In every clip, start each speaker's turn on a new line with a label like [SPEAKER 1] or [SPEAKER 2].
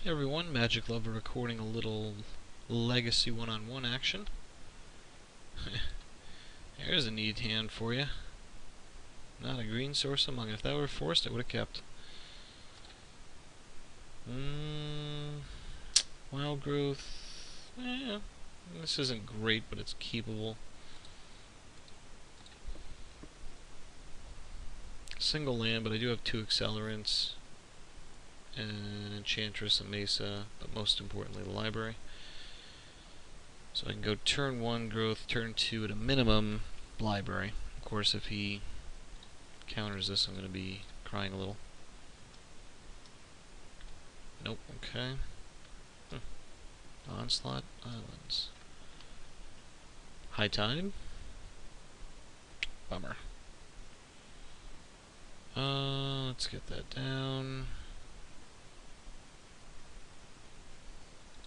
[SPEAKER 1] Hey everyone, Magic Lover recording a little Legacy one-on-one action. There's a neat hand for you. Not a green source among it. If that were forced, I would have kept. Wild growth. This isn't great, but it's keepable. Single land, but I do have 2 accelerants. An Enchantress, a Mesa, but most importantly the library. So I can go turn 1 growth, turn 2 at a minimum, library. Of course, if he counters this, I'm going to be crying a little. Nope, okay. Onslaught Islands. High Tide? Bummer. Let's get that down.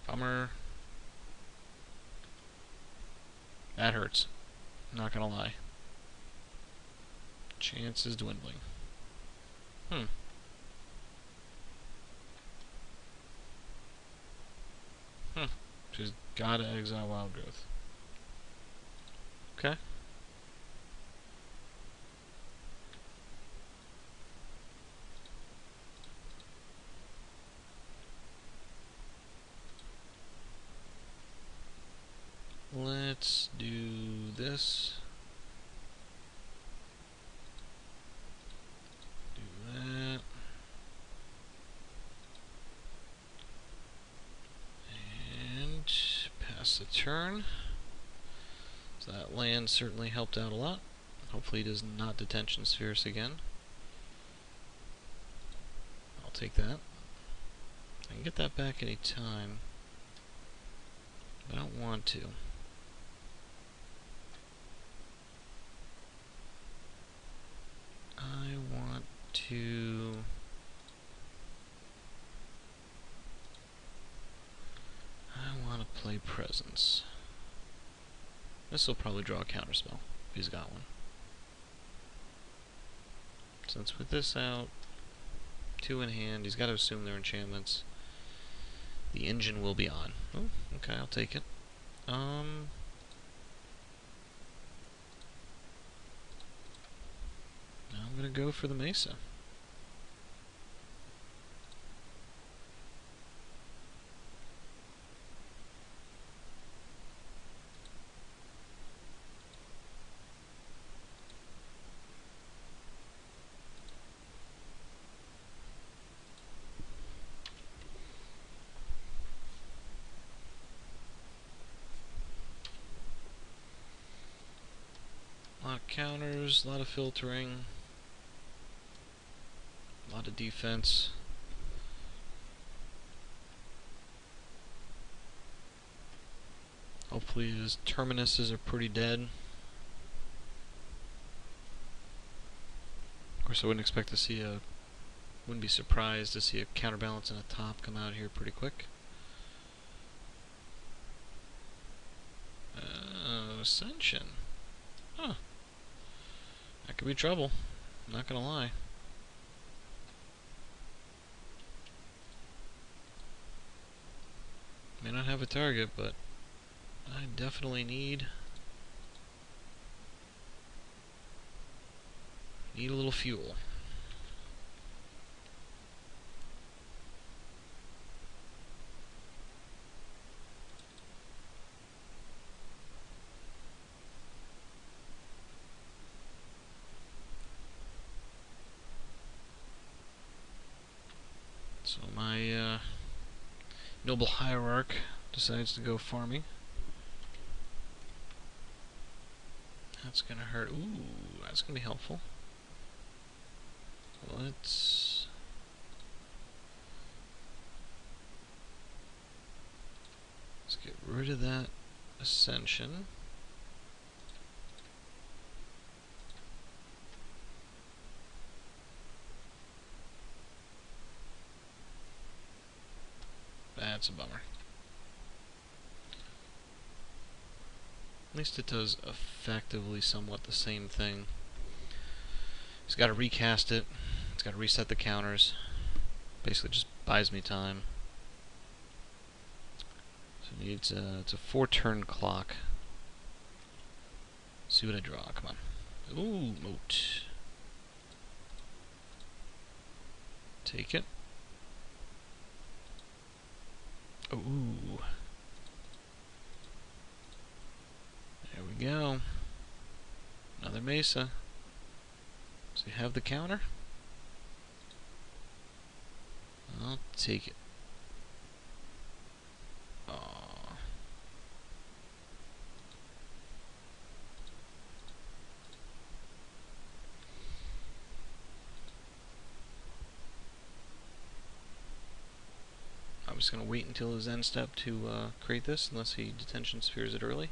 [SPEAKER 1] Bummer. That hurts. Not gonna lie. Chance is dwindling. Just gotta exile Wild Growth. Okay. Let's do this. Do that. And pass the turn. So that land certainly helped out a lot. Hopefully he does not Detention Sphere us again. I'll take that. I can get that back any time. But I don't want to. I want to play Presence. This will probably draw a counterspell if he's got one. Since with this out, 2 in hand, he's got to assume they're enchantments. The engine will be on. Oh, okay, I'll take it. Now I'm gonna go for the Mesa. A lot of counters, a lot of filtering, a lot of defense. Hopefully his terminuses are pretty dead. Of course I wouldn't be surprised to see a counterbalance and a top come out here pretty quick. Ascension. Huh. That could be trouble. I'm not gonna lie. May not have a target, but I definitely need a little fuel. So my noble hierarch decides to go farming. That's gonna hurt. Ooh, that's gonna be helpful. Let's get rid of that ascension. That's a bummer. At least it does effectively somewhat the same thing. He's got to recast it. It's got to reset the counters. Basically just buys me time. So it needs it's a 4-turn clock. See what I draw. Come on. Ooh, moat. Take it. Ooh. There we go. Another Mesa. So you have the counter? I'll take it. Aww. I'm just going to wait until his end step to create this, unless he Detention Spheres it early.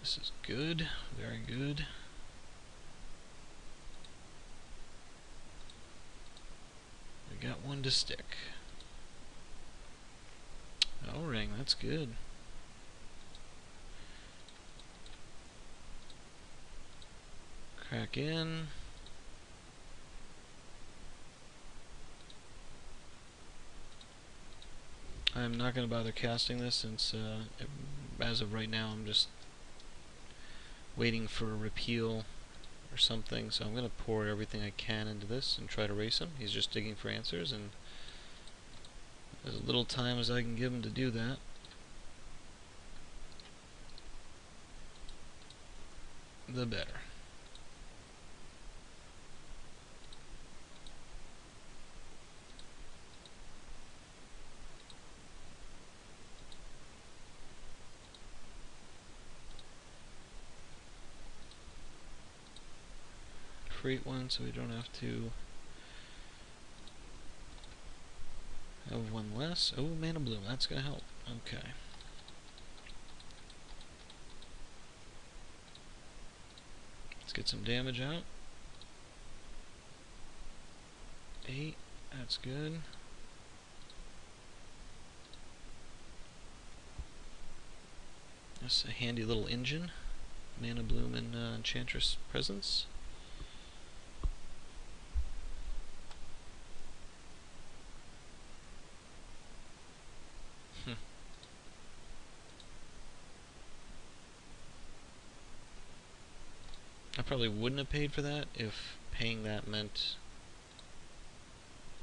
[SPEAKER 1] This is good, very good. We got one to stick. O-ring, that's good. Crack in. I'm not going to bother casting this since, as of right now, I'm just waiting for a repeal or something. So I'm going to pour everything I can into this and try to race him. He's just digging for answers, and as little time as I can give him to do that. The better. Create one so we don't have to have one less. Oh, Mana Bloom, that's gonna help. Okay. Let's get some damage out. 8, that's good. That's a handy little engine. Mana Bloom and Enchantress Presence. I probably wouldn't have paid for that if paying that meant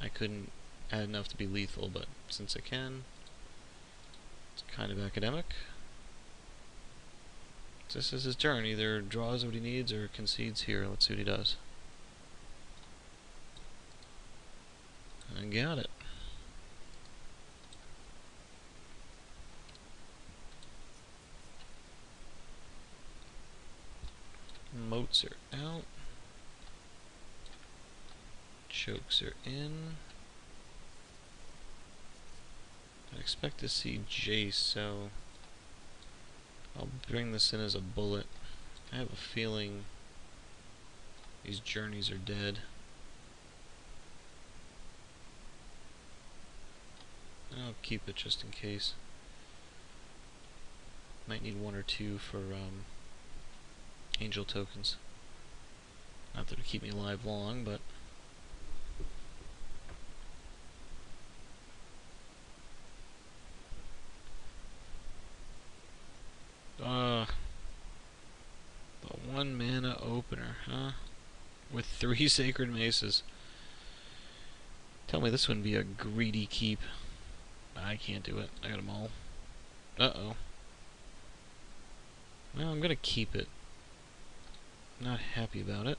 [SPEAKER 1] I couldn't add enough to be lethal, but since I can, it's kind of academic. This is his turn. Either draws what he needs or concedes here. Let's see what he does. I got it. Moats are out. Chokes are in. I expect to see Jace, so I'll bring this in as a bullet. I have a feeling these journeys are dead. I'll keep it just in case. Might need 1 or 2 for angel tokens. Not that it'll keep me alive long, but the 1 mana opener, huh? With 3 sacred mesas. Tell me this wouldn't be a greedy keep. I can't do it. I got them all. Uh-oh. Well, I'm gonna keep it. Not happy about it.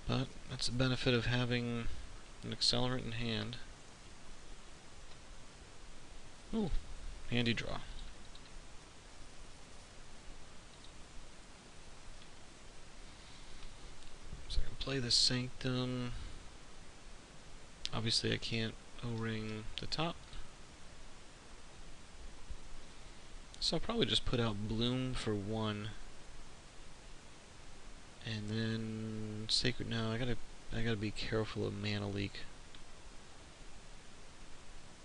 [SPEAKER 1] But that's the benefit of having an accelerant in hand. Ooh, handy draw. So I can play the Sanctum. Obviously I can't O-ring the top. So I'll probably just put out Bloom for 1. And then Sacred. No, I gotta be careful of mana leak.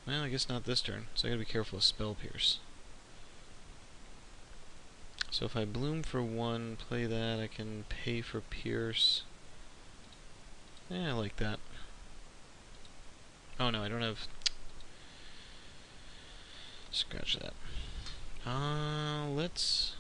[SPEAKER 1] Well, I guess not this turn, so I gotta be careful of Spell Pierce. So if I bloom for 1, play that, I can pay for Pierce. Yeah, I like that. Oh no, I don't have... Scratch that. Let's...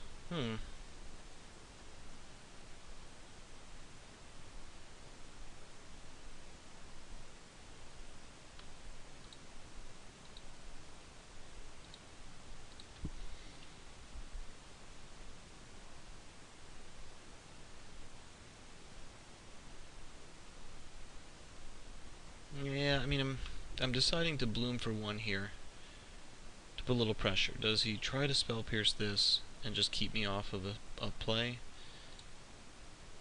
[SPEAKER 1] Yeah, I mean, I'm deciding to bloom for 1 here. To put a little pressure. Does he try to Spell Pierce this and just keep me off of a play?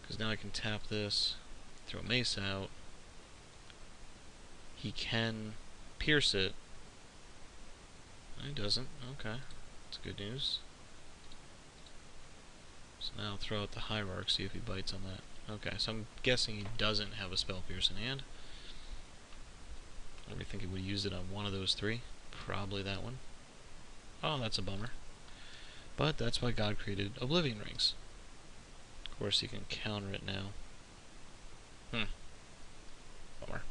[SPEAKER 1] Because now I can tap this, throw Mesa out. He can pierce it. No, he doesn't. Okay. That's good news. So now I'll throw out the Hierarch, see if he bites on that. Okay, so I'm guessing he doesn't have a Spell Pierce in hand. I really think he would have used it on one of those 3. Probably that one. Oh, that's a bummer. But that's why God created Oblivion Rings. Of course, he can counter it now. Bummer.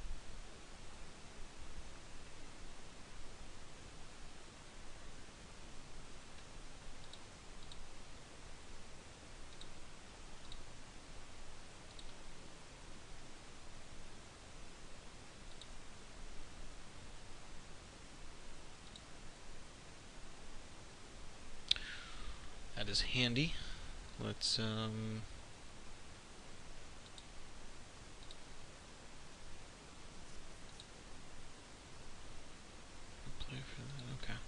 [SPEAKER 1] That is handy. Let's, play for that. Okay.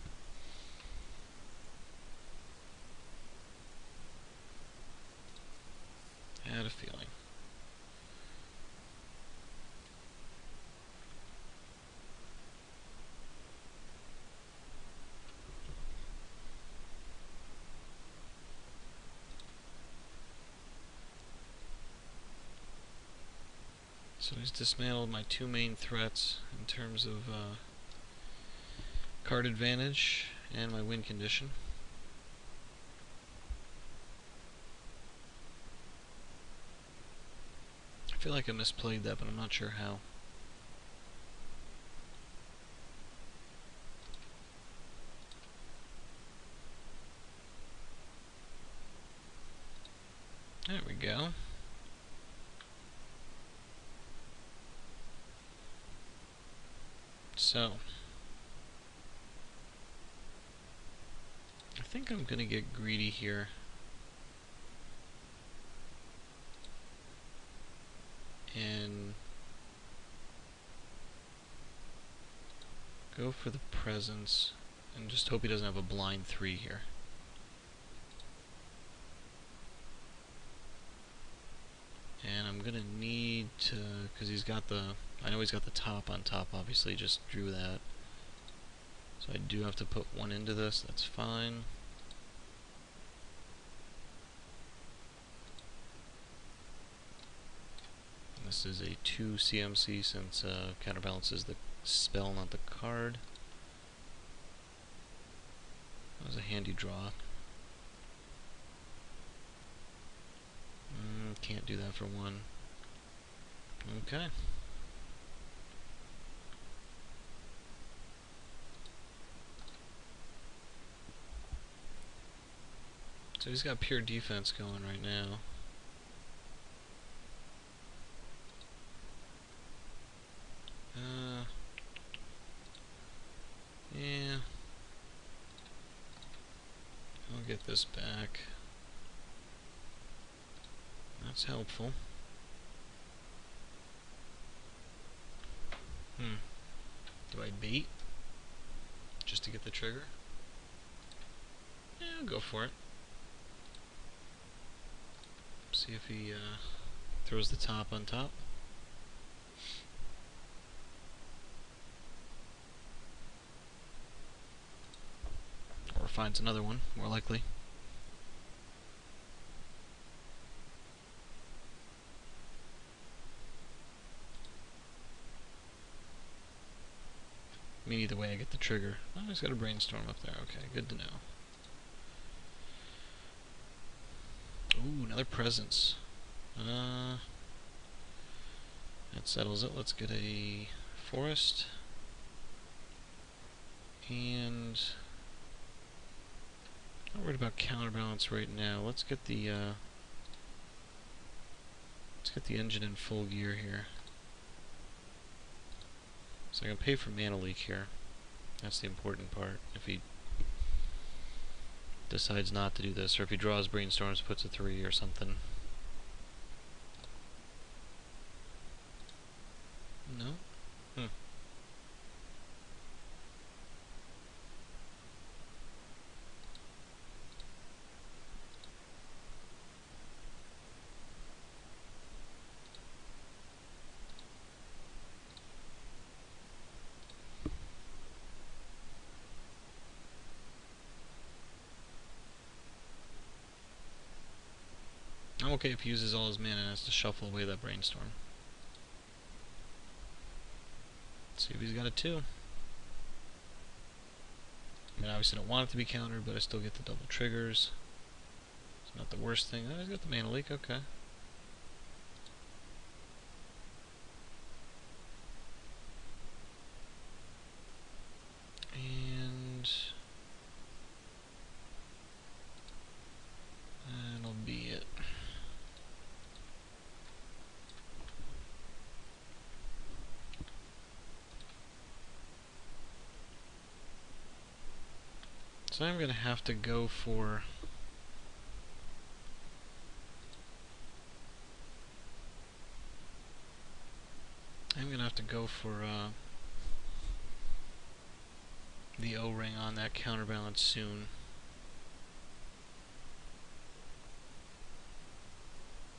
[SPEAKER 1] I had a feeling. So he's dismantled my 2 main threats in terms of card advantage and my win condition. I feel like I misplayed that, but I'm not sure how. There we go. So, I think I'm gonna get greedy here. And go for the presence and just hope he doesn't have a blind 3 here. And I'm gonna need to, because he's got the, I know he's got the top on top, obviously, just drew that. So I do have to put 1 into this, that's fine. And this is a 2 CMC since counterbalances the spell, not the card. That was a handy draw. Can't do that for 1. Okay. So he's got pure defense going right now. Yeah. I'll get this back. That's helpful. Do I bait? Just to get the trigger? Yeah, I'll go for it. See if he throws the top on top. Or finds another one, more likely. I mean, either way, I get the trigger. Oh, he's got a brainstorm up there. Okay, good to know. Ooh, another presence. That settles it. Let's get a forest. And not worried about counterbalance right now. Let's get the engine in full gear here. So I can pay for mana leak here. That's the important part. If he decides not to do this, or if he draws brainstorms, puts a 3 or something. No? I'm okay if he uses all his mana and has to shuffle away that brainstorm. Let's see if he's got a 2. I mean, obviously I don't want it to be countered, but I still get the double triggers. It's not the worst thing. Oh, he's got the mana leak, okay. And that'll be it. So I'm going to have to go for... the O-ring on that counterbalance soon.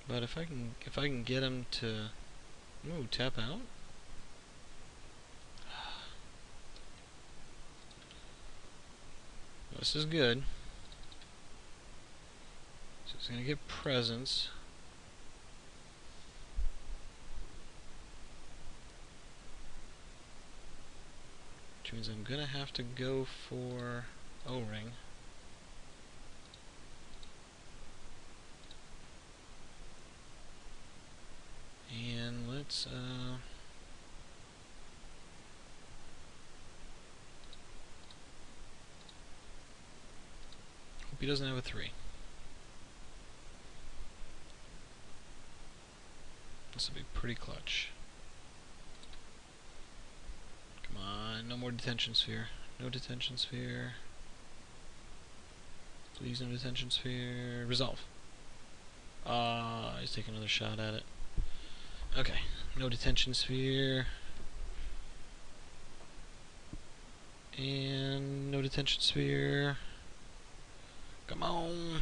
[SPEAKER 1] But if I can get him to tap out. This is good. So he's gonna get presence. Which means I'm gonna have to go for O-ring. And let's hope he doesn't have a 3. This will be pretty clutch. Come on, no more Detention Sphere. No Detention Sphere. Please, no Detention Sphere. Resolve. He's taking another shot at it. Okay, no Detention Sphere. And no Detention Sphere. Come on.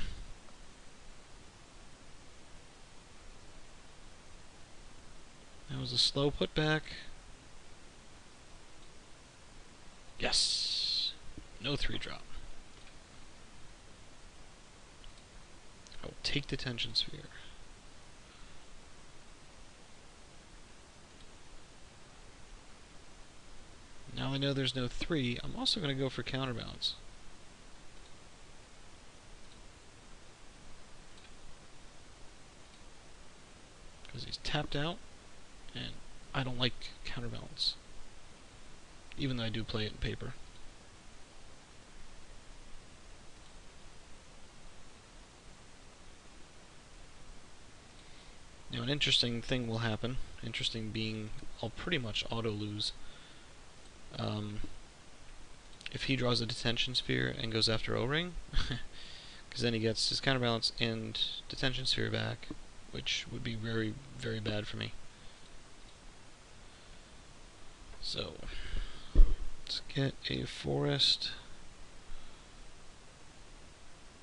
[SPEAKER 1] That was a slow putback. Yes. No 3-drop. I will take Detention Sphere. Now I know there's no 3, I'm also going to go for counterbalance. Because he's tapped out, and I don't like counterbalance. Even though I do play it in paper. Now an interesting thing will happen. Interesting being I'll pretty much auto-lose. If he draws a Detention Sphere and goes after O-ring, because then he gets his counterbalance and Detention Sphere back, which would be very, very bad for me. So, let's get a forest.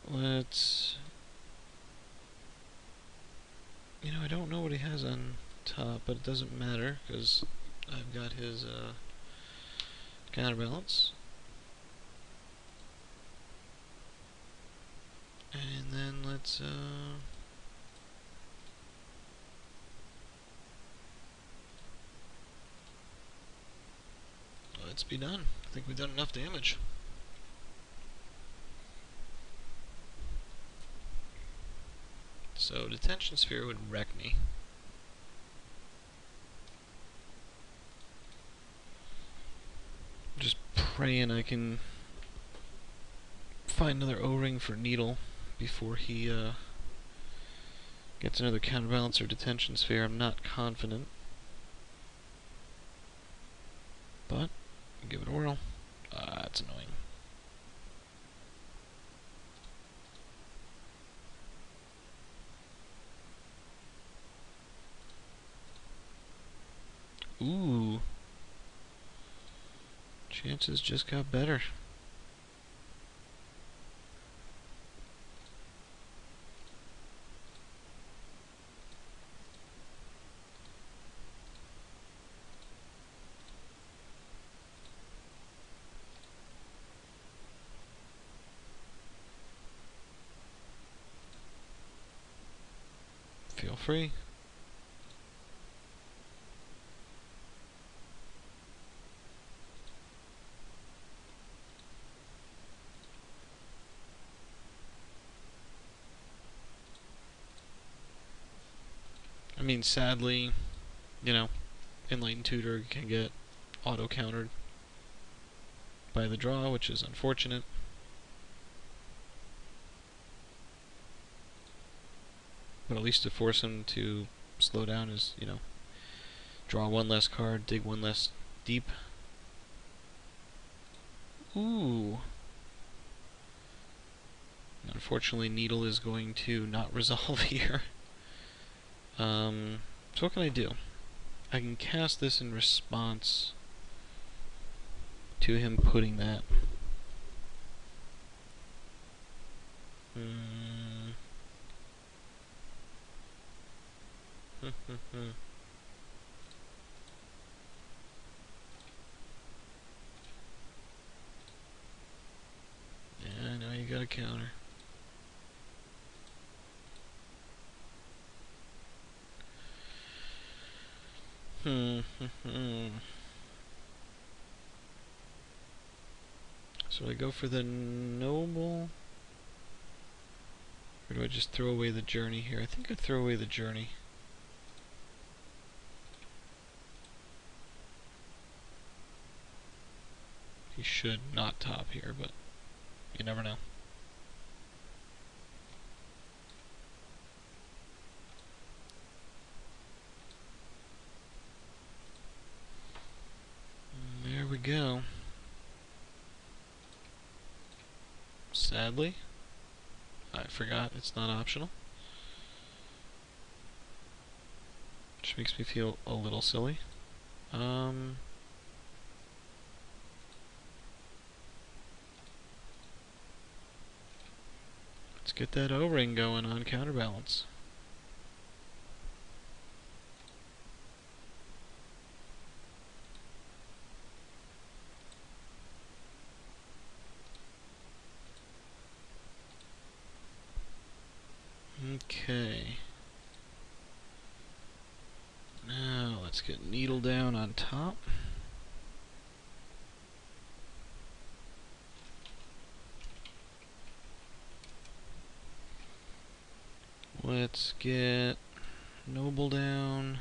[SPEAKER 1] Let's... You know, I don't know what he has on top, but it doesn't matter, because I've got his counterbalance. And then let's let's be done. I think we've done enough damage. So, Detention Sphere would wreck me. Just praying I can find another O-ring for Needle before he gets another counterbalance or Detention Sphere. I'm not confident, but I'll give it a whirl. That's annoying. Ooh. Chances just got better. Feel free. I mean, sadly, you know, Enlightened Tutor can get auto-countered by the draw, which is unfortunate. But at least to force him to slow down is, you know, draw one less card, dig one less deep. Ooh. Unfortunately, Needle is going to not resolve here. So what can I do? I can cast this in response to him putting that. Yeah, I know you got a counter. So I go for the Noble, or do I just throw away the Journey here? I think I throw away the Journey. He should not top here, but you never know. There we go. Sadly, I forgot it's not optional. Which makes me feel a little silly. Let's get that O-ring going on counterbalance. Okay. Now let's get Needle down on top. Let's get Noble down.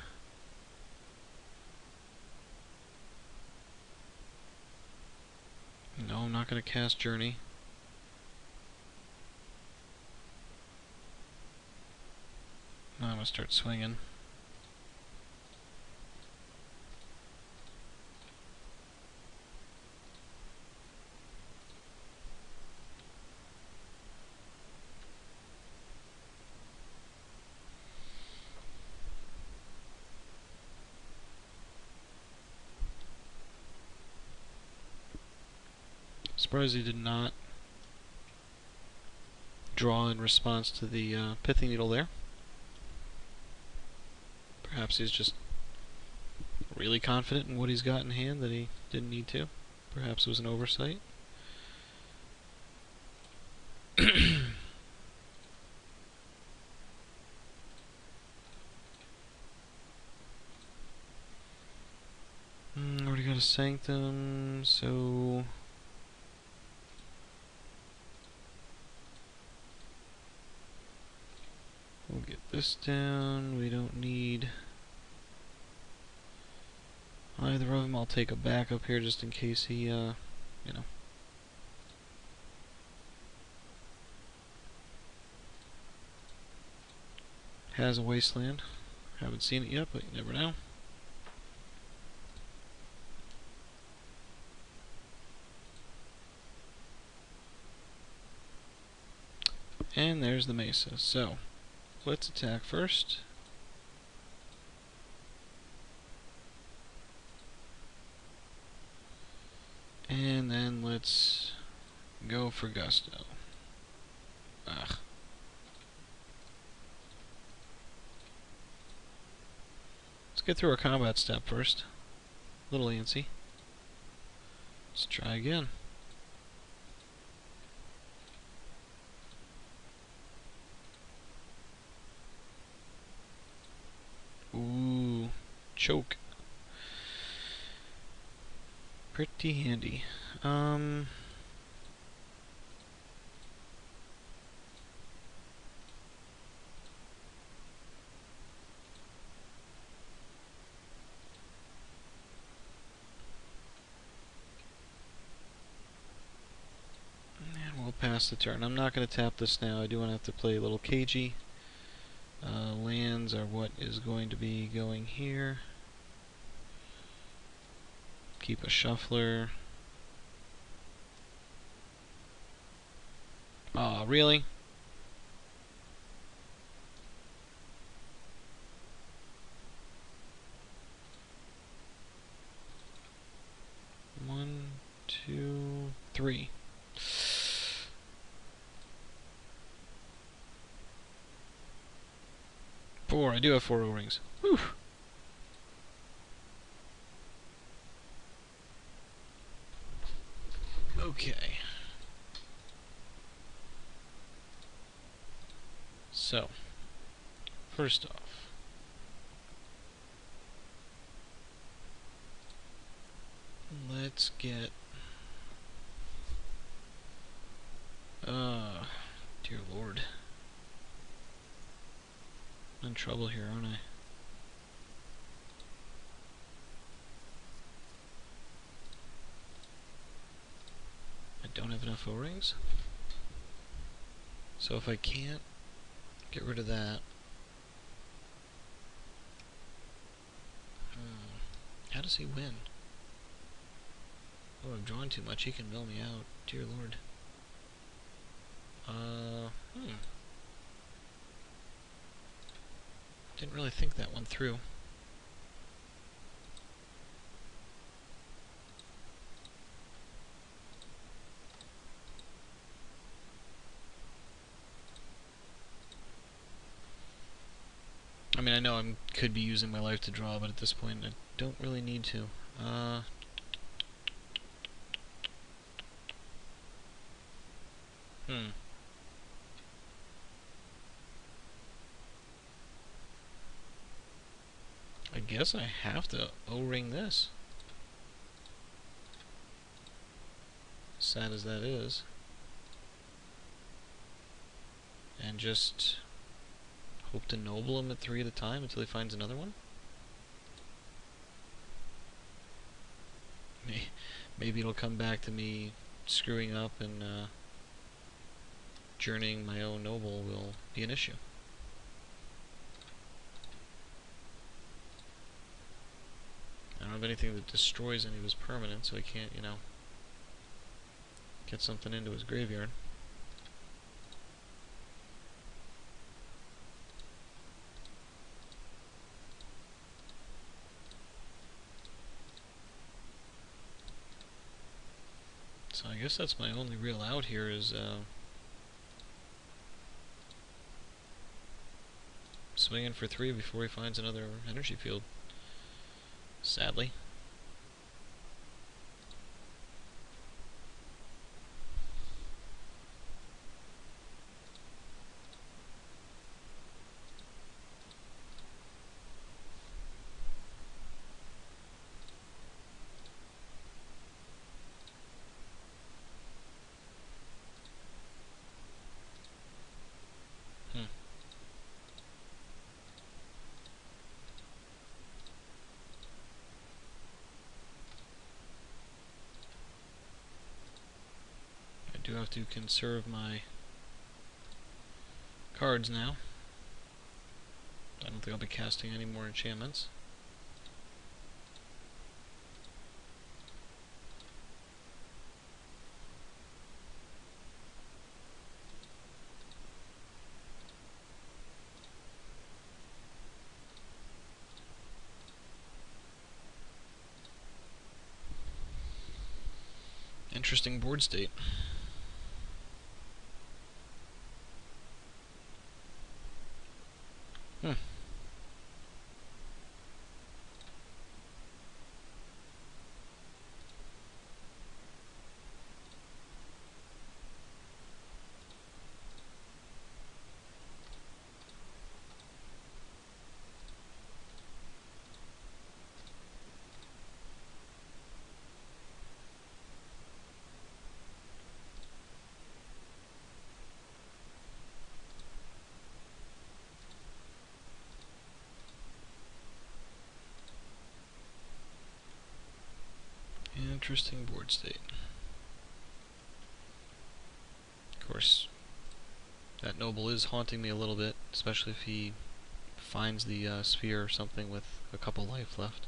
[SPEAKER 1] No, I'm not going to cast Journey. Now I'm going to start swinging. Surprised he did not draw in response to the Pithing Needle there. Perhaps he's just really confident in what he's got in hand that he didn't need to. Perhaps it was an oversight. Already got a Sanctum, so we'll get this down. We don't need either of them. I'll take a backup here just in case he, you know. Has a wasteland. Haven't seen it yet, but you never know. And there's the Mesa. So, let's attack first. And then let's go for Gusto. Ugh. Let's get through our combat step first. Little antsy. Let's try again. Ooh, choke. Pretty handy. Pass the turn. I'm not going to tap this now. I do want to have to play a little cagey. Lands are what is going to be going here. Keep a shuffler. Aw, really? One, two, three. Four. I do have 4 O-rings. Whew. Okay. So, first off, let's get dear Lord. I'm in trouble here, aren't I? I don't have enough O-rings. So if I can't get rid of that, how does he win? Oh, I've drawn too much. He can mill me out. Dear Lord. Didn't really think that one through. I mean, I know I could be using my life to draw, but at this point I don't really need to. I guess I have to O-ring this. Sad as that is. And just hope to noble him at 3 at a time until he finds another one? Maybe it'll come back to me screwing up and journeying my own noble will be an issue. I don't have anything that destroys any of his permanents, so he can't, you know, get something into his graveyard. So I guess that's my only real out here is swinging for 3 before he finds another energy field. Sadly. do have to conserve my cards now. I don't think I'll be casting any more enchantments. Interesting board state. Interesting board state. Of course, that noble is haunting me a little bit, especially if he finds the sphere or something with a couple life left.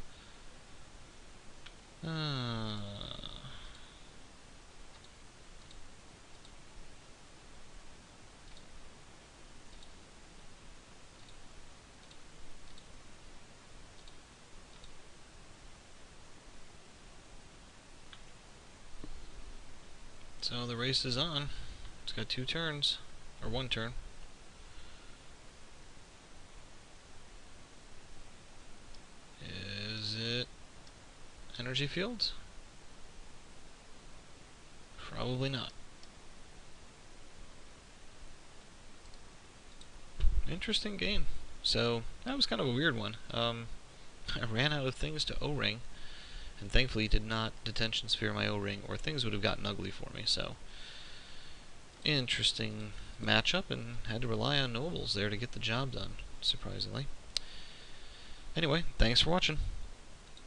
[SPEAKER 1] So the race is on. It's got 2 turns, or 1 turn. Is it energy fields? Probably not. Interesting game. So that was kind of a weird one. I ran out of things to O-ring, and thankfully did not Detention Sphere my O-ring, or things would have gotten ugly for me. So interesting matchup, and had to rely on nobles there to get the job done, surprisingly. Anyway, thanks for watching.